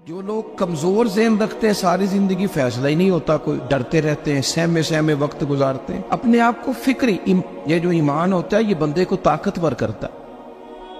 جو لوگ کمزور ذہن رکھتے ہیں ساری زندگی فیصلہ ہی نہیں ہوتا کوئی، ڈرتے رہتے ہیں، سہمے سہمے وقت گزارتے ہیں اپنے آپ کو یہ جو ایمان ہوتا ہے یہ بندے کو طاقتور کرتا ہے،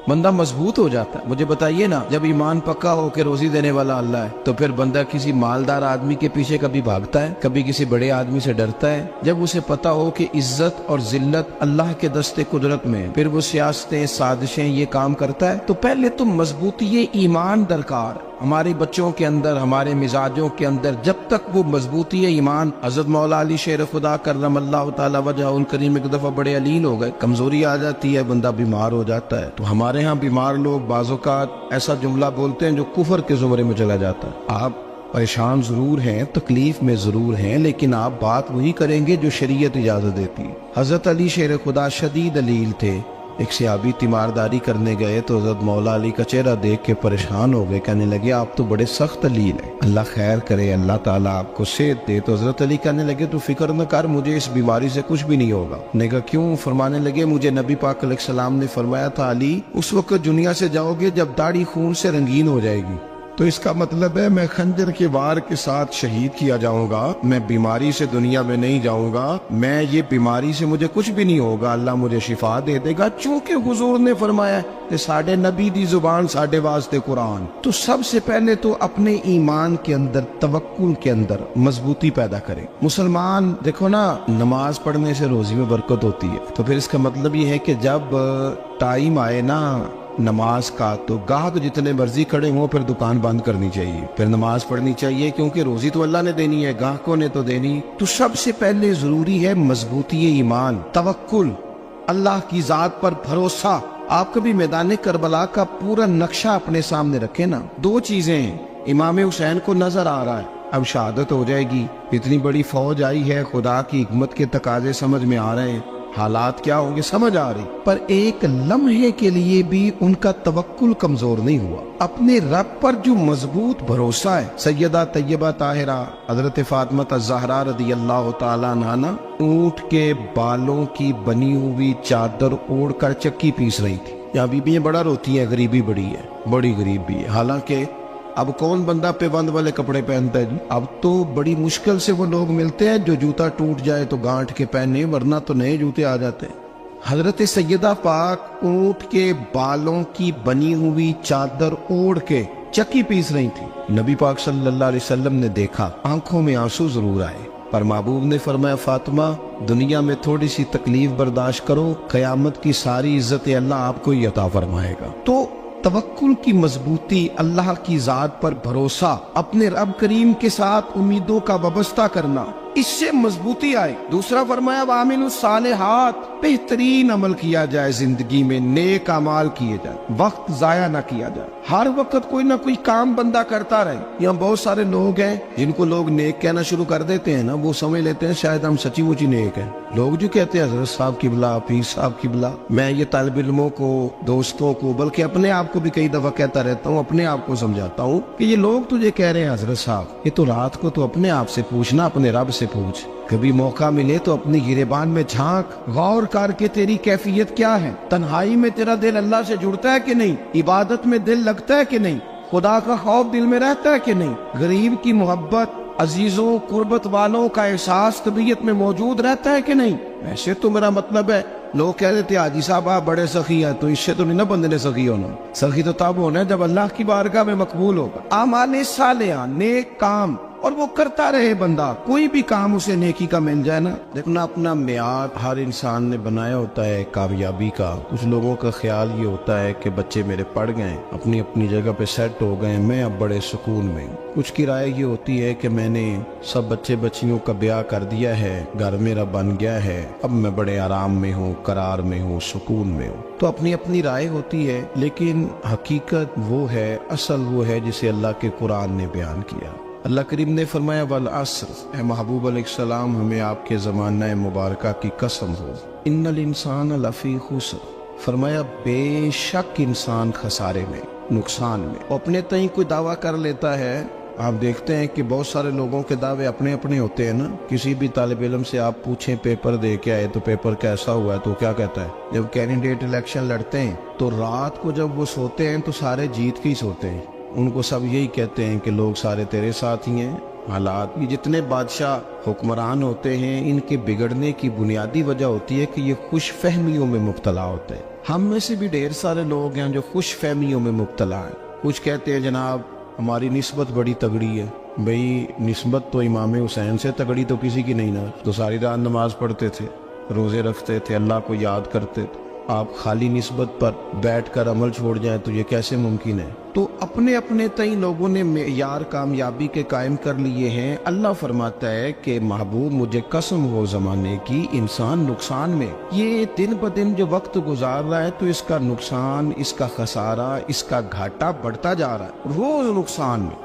بندہ مضبوط ہو جاتا ہے۔ مجھے بتائیے نا، جب ایمان پکا ہو کہ روزی دینے والا اللہ ہے تو پھر بندہ کسی مالدار آدمی کے پیچھے کبھی بھاگتا ہے، کبھی کسی بڑے آدمی سے ڈرتا ہے؟ جب اسے پتا ہو کہ عزت اور ذلت اللہ کے دستے قدرت میں ہے، پھر وہ سیاستیں سازشیں یہ کام کرتا ہے۔ تو پہلے تو مضبوطی ایمان درکار ہمارے بچوں کے اندر، ہمارے مزاجوں کے اندر، جب تک وہ مضبوطی ایمان۔ حضرت مولا علی شیر خدا کرم اللہ تعالی وجہہ الکریم ایک دفعہ بڑے علیل ہو گئے، کمزوری آ جاتی ہے، بندہ بیمار ہو جاتا ہے۔ تو ہمارے ہاں بیمار لوگ بعض اوقات ایسا جملہ بولتے ہیں جو کفر کے زمرے میں چلا جاتا ہے۔ آپ پریشان ضرور ہیں، تکلیف میں ضرور ہیں، لیکن آپ بات وہی کریں گے جو شریعت اجازت دیتی ہے۔ حضرت علی شیر خدا شدید علیل تھے، ایک صحابی تیمارداری کرنے گئے تو حضرت مولا علی کا چہرہ دیکھ کے پریشان ہو گئے، کہنے لگے آپ تو بڑے سخت علیل ہیں، اللہ خیر کرے، اللہ تعالیٰ آپ کو صحت دے۔ تو حضرت علی کہنے لگے تو فکر نہ کر، مجھے اس بیماری سے کچھ بھی نہیں ہوگا۔ نے کہا کیوں؟ فرمانے لگے مجھے نبی پاک علیہ السلام نے فرمایا تھا علی اس وقت دنیا سے جاؤ گے جب داڑھی خون سے رنگین ہو جائے گی، تو اس کا مطلب ہے میں خنجر کے وار کے ساتھ شہید کیا جاؤں گا، میں بیماری سے دنیا میں نہیں جاؤں گا، میں یہ بیماری سے مجھے کچھ بھی نہیں ہوگا، اللہ مجھے شفا دے دے گا، چونکہ حضور نے فرمایا کہ ساڈے نبی دی زبان ساڈے واسطے قرآن۔ تو سب سے پہلے تو اپنے ایمان کے اندر، توکل کے اندر مضبوطی پیدا کریں۔ مسلمان دیکھو نا، نماز پڑھنے سے روزی میں برکت ہوتی ہے، تو پھر اس کا مطلب یہ ہے کہ جب ٹائم آئے نا نماز کا تو گاہک جتنے مرضی کھڑے ہوں پھر دکان بند کرنی چاہیے، پھر نماز پڑھنی چاہیے، کیونکہ روزی تو اللہ نے دینی ہے، گاہکوں نے تو دینی۔ تو سب سے پہلے ضروری ہے مضبوطی ایمان، توکل، اللہ کی ذات پر بھروسہ۔ آپ کبھی میدان کربلا کا پورا نقشہ اپنے سامنے رکھیں نا، دو چیزیں ہیں، امام حسین کو نظر آ رہا ہے اب شہادت ہو جائے گی، اتنی بڑی فوج آئی ہے، خدا کی حکمت کے تقاضے سمجھ میں آ رہے ہیں، حالات کیا ہوں گے سمجھ آ رہی، پر ایک لمحے کے لیے بھی ان کا توکل کمزور نہیں ہوا۔ اپنے رب پر جو مضبوط بھروسہ ہے، سیدہ طیبہ طاہرہ حضرت فاطمہ الزہرا رضی اللہ تعالیٰ عنہا اونٹ کے بالوں کی بنی ہوئی چادر اوڑھ کر چکی پیس رہی تھی۔ یہاں بیویاں بڑا روتی ہیں، غریبی بڑی ہے، بڑی غریب بھی ہے، حالانکہ اب کون بندہ پیبند والے کپڑے پہنتا ہے جی؟ اب تو بڑی مشکل سے وہ لوگ ملتے ہیں جو جوتا ٹوٹ جائے تو گانٹھ کے پہنے، ورنہ تو نئے جوتے آ جاتے ہیں۔ حضرت سیدہ پاک اونٹ کے بالوں کی بنی ہوئی چادر اوڑھ کے چکی پیس رہی تھی۔ نبی پاک صلی اللہ علیہ وسلم نے دیکھا، آنکھوں میں آنسو ضرور آئے، پر محبوب نے فرمایا فاطمہ دنیا میں تھوڑی سی تکلیف برداشت کرو، قیامت کی ساری عزت اللہ آپ کو ہی عطا فرمائے گا۔ تو توکل کی مضبوطی، اللہ کی ذات پر بھروسہ، اپنے رب کریم کے ساتھ امیدوں کا وابستہ کرنا، اس سے مضبوطی آئے۔ دوسرا فرمایا وَعَمِلُوا الصَّالِحَاتِ، بہترین عمل کیا جائے زندگی میں، نیک اعمال کیے جائے، وقت ضائع نہ کیا جائے، ہر وقت کوئی نہ کوئی کام بندہ کرتا رہے۔ یہاں بہت سارے لوگ ہیں جن کو لوگ نیک کہنا شروع کر دیتے ہیں نا، وہ سمجھ لیتے ہیں شاید ہم سچی مچی نیک ہیں۔ لوگ جو کہتے ہیں حضرت صاحب کی بلا، پیر صاحب کی بلا، میں یہ طالب علموں کو، دوستوں کو، بلکہ اپنے آپ کو بھی کئی دفعہ کہتا رہتا ہوں، اپنے آپ کو سمجھاتا ہوں کہ یہ لوگ تجھے کہہ رہے ہیں حضرت صاحب، یہ تو رات کو تو اپنے آپ سے پوچھنا، اپنے رب سے پوچھ، کبھی موقع ملے تو اپنی گریبان میں جھانک، غور کر کے تیری کیفیت کیا ہے، تنہائی میں تیرا دل اللہ سے جڑتا ہے کہ نہیں، عبادت میں دل لگتا ہے کہ نہیں، خدا کا خوف دل میں رہتا ہے کہ نہیں، غریب کی محبت، عزیزوں قربت والوں کا احساس طبیعت میں موجود رہتا ہے کہ نہیں۔ ویسے تو میرا مطلب ہے، لوگ کہہ دیتے ہیں حاجی صاحب آپ بڑے سخی ہیں، تو اس سے تو نہیں نا بندے نے سخی ہونا، سخی تو تب ہونا ہے جب اللہ کی بارگاہ میں مقبول ہوگا۔ اعمال صالحہ، نیک کام، اور وہ کرتا رہے بندہ، کوئی بھی کام اسے نیکی کا مل جائے نا۔ دیکھنا اپنا معیار ہر انسان نے بنایا ہوتا ہے کامیابی کا۔ کچھ لوگوں کا خیال یہ ہوتا ہے کہ بچے میرے پڑھ گئے، اپنی اپنی جگہ پہ سیٹ ہو گئے، میں اب بڑے سکون میں ہوں۔ کچھ کی رائے یہ ہوتی ہے کہ میں نے سب بچے بچیوں کا بیاہ کر دیا ہے، گھر میرا بن گیا ہے، اب میں بڑے آرام میں ہوں، قرار میں ہوں، سکون میں ہوں۔ تو اپنی اپنی رائے ہوتی ہے، لیکن حقیقت وہ ہے، اصل وہ ہے جسے اللہ کے قرآن نے بیان کیا۔ اللہ کریم نے فرمایا والعصر، اے محبوب علیہ السلام ہمیں آپ کے زمانہ مبارکہ کی قسم ہو، ان الانسان لفی خسر، فرمایا بے شک انسان خسارے میں، نقصان میں۔ اپنے تئیں کوئی دعویٰ کر لیتا ہے، آپ دیکھتے ہیں کہ بہت سارے لوگوں کے دعوے اپنے اپنے ہوتے ہیں نا۔ کسی بھی طالب علم سے آپ پوچھیں پیپر دے کے آئے تو پیپر کیسا ہوا ہے، تو کیا کہتا ہے؟ جب کینڈیڈیٹ الیکشن لڑتے ہیں تو رات کو جب وہ سوتے ہیں تو سارے جیت کے ہی سوتے ہیں، ان کو سب یہی کہتے ہیں کہ لوگ سارے تیرے ساتھ ہی ہیں. حالات یہ جتنے بادشاہ حکمران ہوتے ہیں ان کے بگڑنے کی بنیادی وجہ ہوتی ہے کہ یہ خوش فہمیوں میں مبتلا ہوتے ہیں. ہم میں سے بھی ڈھیر سارے لوگ ہیں جو خوش فہمیوں میں مبتلا ہیں. کچھ کہتے ہیں جناب ہماری نسبت بڑی تگڑی ہے. بھئی نسبت تو امام حسین سے تگڑی تو کسی کی نہیں نا. تو ساری رات نماز پڑھتے تھے, روزے رکھتے تھے, اللہ کو یاد کرتے تھے. آپ خالی نسبت پر بیٹھ کر عمل چھوڑ جائیں تو یہ کیسے ممکن ہے؟ تو اپنے اپنے تئیں لوگوں نے معیار کامیابی کے قائم کر لیے ہیں. اللہ فرماتا ہے کہ محبوب مجھے قسم ہو زمانے کی انسان نقصان میں. یہ دن بدن جو وقت گزار رہا ہے تو اس کا نقصان, اس کا خسارہ, اس کا گھاٹا بڑھتا جا رہا ہے روز نقصان میں.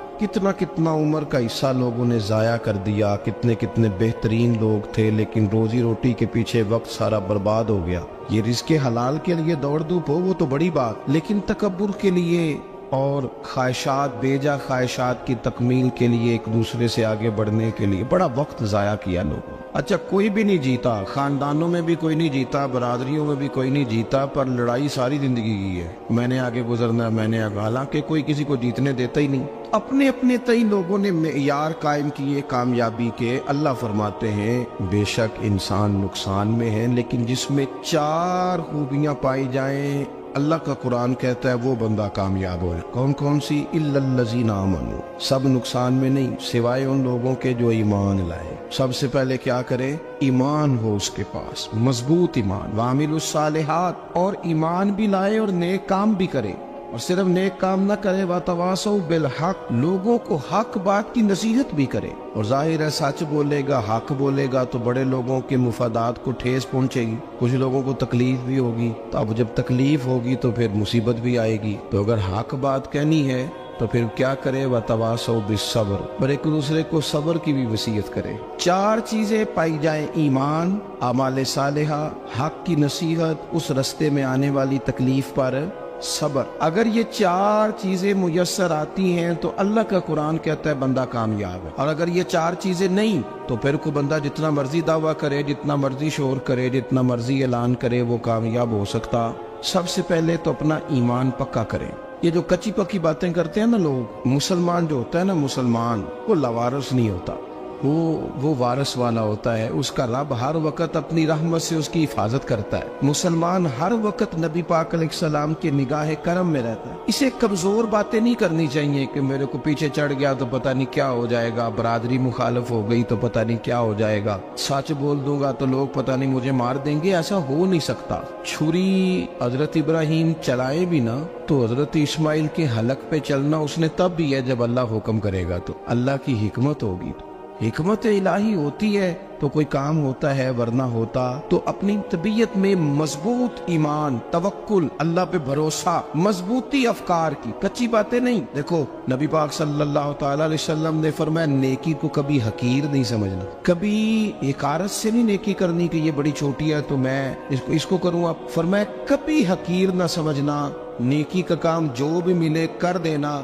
کتنا عمر کا حصہ لوگوں نے ضائع کر دیا. کتنے بہترین لوگ تھے لیکن روزی روٹی کے پیچھے وقت سارا برباد ہو گیا. یہ رزق حلال کے لیے دوڑ دھوپ ہو وہ تو بڑی بات, لیکن تکبر کے لیے اور خواہشات, بیجا خواہشات کی تکمیل کے لیے, ایک دوسرے سے آگے بڑھنے کے لیے بڑا وقت ضائع کیا لوگوں. اچھا کوئی بھی نہیں جیتا, خاندانوں میں بھی کوئی نہیں جیتا, برادریوں میں بھی کوئی نہیں جیتا, پر لڑائی ساری زندگی کی ہے. میں نے آگے گزرنا, میں نے آگے, حالانکہ کوئی کسی کو جیتنے دیتا ہی نہیں. اپنے اپنے تئیں لوگوں نے معیار قائم کیے کامیابی کے. اللہ فرماتے ہیں بے شک انسان نقصان میں ہے, لیکن جس میں 4 خوبیاں پائی جائیں اللہ کا قرآن کہتا ہے وہ بندہ کامیاب ہو. کون کون سی؟ الا الذین آمنوا. سب نقصان میں نہیں سوائے ان لوگوں کے جو ایمان لائے. سب سے پہلے کیا کرے؟ ایمان ہو اس کے پاس, مضبوط ایمان. وعملوا الصالحات, اور ایمان بھی لائے اور نیک کام بھی کرے. اور صرف نیک کام نہ کرے, وَتَوَاصَوْا بِالْحَقِّ, لوگوں کو حق بات کی نصیحت بھی کرے. اور ظاہر ہے سچ بولے گا, حق بولے گا تو بڑے لوگوں کے مفادات کو ٹھیس پہنچے گی, کچھ لوگوں کو تکلیف بھی ہوگی. تو اب جب تکلیف ہوگی تو پھر مصیبت بھی آئے گی. تو اگر حق بات کہنی ہے تو پھر کیا کرے؟ وَتَوَاصَوْا بِالصَّبْرِ, اور ایک دوسرے کو صبر کی بھی وصیت کرے. 4 چیزیں پائی جائیں, ایمان, اعمال صالحہ, حق کی نصیحت, اس رستے میں آنے والی تکلیف پر صبر. اگر یہ 4 چیزیں میسر آتی ہیں تو اللہ کا قرآن کہتا ہے بندہ کامیاب ہے. اور اگر یہ 4 چیزیں نہیں تو پھر کوئی بندہ جتنا مرضی دعویٰ کرے, جتنا مرضی شور کرے, جتنا مرضی اعلان کرے, وہ کامیاب ہو سکتا. سب سے پہلے تو اپنا ایمان پکا کرے. یہ جو کچی پکی باتیں کرتے ہیں نا لوگ, مسلمان جو ہوتا ہے نا, مسلمان وہ لوارث نہیں ہوتا, وہ وارث والا ہوتا ہے. اس کا رب ہر وقت اپنی رحمت سے اس کی حفاظت کرتا ہے. مسلمان ہر وقت نبی پاک علیہ السلام کے نگاہ کرم میں رہتا ہے. اسے کمزور باتیں نہیں کرنی چاہیے کہ میرے کو پیچھے چڑھ گیا تو پتہ نہیں کیا ہو جائے گا, برادری مخالف ہو گئی تو پتہ نہیں کیا ہو جائے گا, سچ بول دوں گا تو لوگ پتہ نہیں مجھے مار دیں گے. ایسا ہو نہیں سکتا. چھری حضرت ابراہیم چلائے بھی نا تو حضرت اسماعیل کے حلق پہ چلنا اس نے تب بھی ہے جب اللہ حکم کرے گا. تو اللہ کی حکمت ہوگی, حکمت الہی ہوتی ہے تو کوئی کام ہوتا ہے, ورنہ ہوتا. تو اپنی طبیعت میں مضبوط ایمان, توکل, اللہ پہ بھروسہ, مضبوطی افکار کی, کچی باتیں نہیں. دیکھو نبی پاک صلی اللہ تعالی علیہ وسلم نے فرمایا نیکی کو کبھی حقیر نہیں سمجھنا, کبھی حقارت سے نہیں نیکی کرنی کہ یہ بڑی چھوٹی ہے تو میں اس کو کروں. اب فرمایا کبھی حقیر نہ سمجھنا, نیکی کا کام جو بھی ملے کر دینا.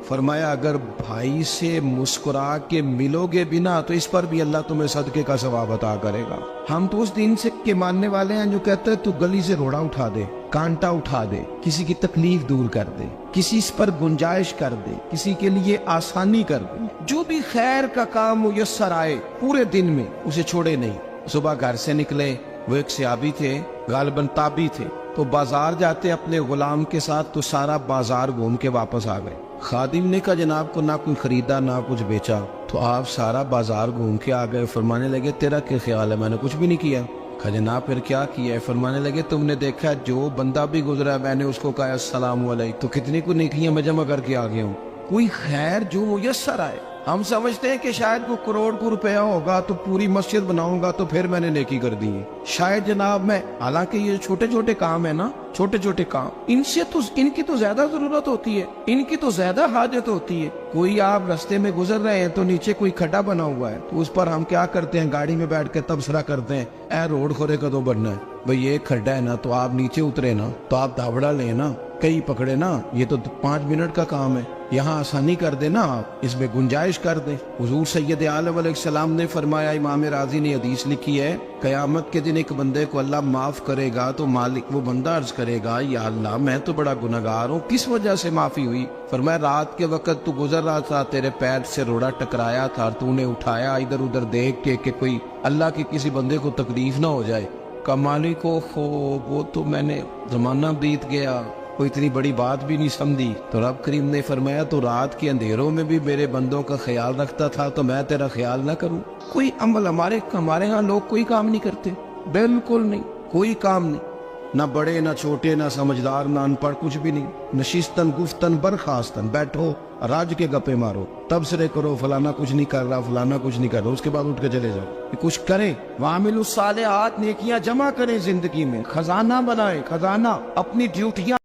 فرمایا اگر بھائی سے مسکرا کے ملو گے بنا تو اس پر بھی اللہ تمہیں صدقے کا ثواب عطا کرے گا. ہم تو اس دین سے کے ماننے والے ہیں جو کہتے ہیں تو گلی سے روڑا اٹھا دے, کانٹا اٹھا دے, کسی کی تکلیف دور کر دے, کسی اس پر گنجائش کر دے, کسی کے لیے آسانی کر دے. جو بھی خیر کا کام میسر آئے پورے دن میں اسے چھوڑے نہیں. صبح گھر سے نکلے, وہ ایک صحابی تھے, غالباً تابعی تھے, تو بازار جاتے اپنے غلام کے ساتھ تو سارا بازار گھوم کے واپس آ گئے. خادم نے کہا جناب کو نہ کوئی خریدا نہ کچھ بیچا. تو آپ سارا بازار گھوم کے آ گئے. فرمانے لگے تیرا کیا خیال ہے؟ میں نے کچھ بھی نہیں کیا. کہا جناب پھر کیا کیا ہے؟ فرمانے لگے تم نے دیکھا جو بندہ بھی گزرا میں نے اس کو کہا السلام علیکم, تو کتنی کو نیکیاں میں جمع کر کے آ گیا ہوں. کوئی خیر جو میسر آئے. ہم سمجھتے ہیں کہ شاید کو کروڑ کو روپیہ ہوگا تو پوری مسجد بناؤں گا تو پھر میں نے نیکی کر دی ہے. شاید جناب میں, حالانکہ یہ چھوٹے چھوٹے کام ہیں نا, چھوٹے چھوٹے کام, ان کی تو زیادہ ضرورت ہوتی ہے, ان کی تو زیادہ حاجت ہوتی ہے. کوئی آپ رستے میں گزر رہے ہیں تو نیچے کوئی کھڈا بنا ہوا ہے تو اس پر ہم کیا کرتے ہیں, گاڑی میں بیٹھ کے تبصرہ کرتے ہیں اے روڈ کھورے کدو بننا ہے. بھئی یہ کھڈا ہے نا تو آپ نیچے اترے نا, تو آپ دھاوڑا لیں نا, کئی پکڑے نا, یہ تو 5 منٹ کا کام ہے. یہاں آسانی کر دے نا آپ، اس میں گنجائش کر دیں۔ حضور سید عالم علیہ السلام نے فرمایا، امام راضی نے حدیث لکھی ہے، قیامت کے دن ایک بندے کو اللہ معاف کرے گا تو مالک وہ بندہ عرض کرے گا، یا اللہ میں تو بڑا گنہگار ہوں، کس وجہ سے معافی ہوئی؟ فرمایا رات کے وقت تو گزر رہا تھا، تیرے پیر سے روڑا ٹکرایا تھا، تو نے اٹھایا ادھر ادھر دیکھ کے کہ کوئی اللہ کے کسی بندے کو تکلیف نہ ہو جائے۔ کہ مالک وہ تو میں نے زمانہ بیت گیا، کوئی اتنی بڑی بات بھی نہیں سمجھی۔ تو رب کریم نے فرمایا تو رات کے اندھیروں میں بھی میرے بندوں کا خیال رکھتا تھا، تو میں تیرا خیال نہ کروں؟ کوئی عمل ہمارے ہاں لوگ کوئی کام نہیں کرتے، بالکل نہیں، کوئی کام نہیں، نہ بڑے نہ چھوٹے نہ سمجھدار نہ ان پڑھ، کچھ بھی نہیں۔ نشستن گفتن برخاستن، بیٹھو راج کے گپے مارو، تبصرے کرو، فلانا کچھ نہیں کر رہا، فلانا کچھ نہیں کر رہا، اس کے بعد اٹھ کے چلے جاؤ۔ کہ کچھ کریں، وعاملوا الصالحات، نیکیاں جمع کریں زندگی میں، خزانہ بنائیں، خزانہ، اپنی ڈیوٹیاں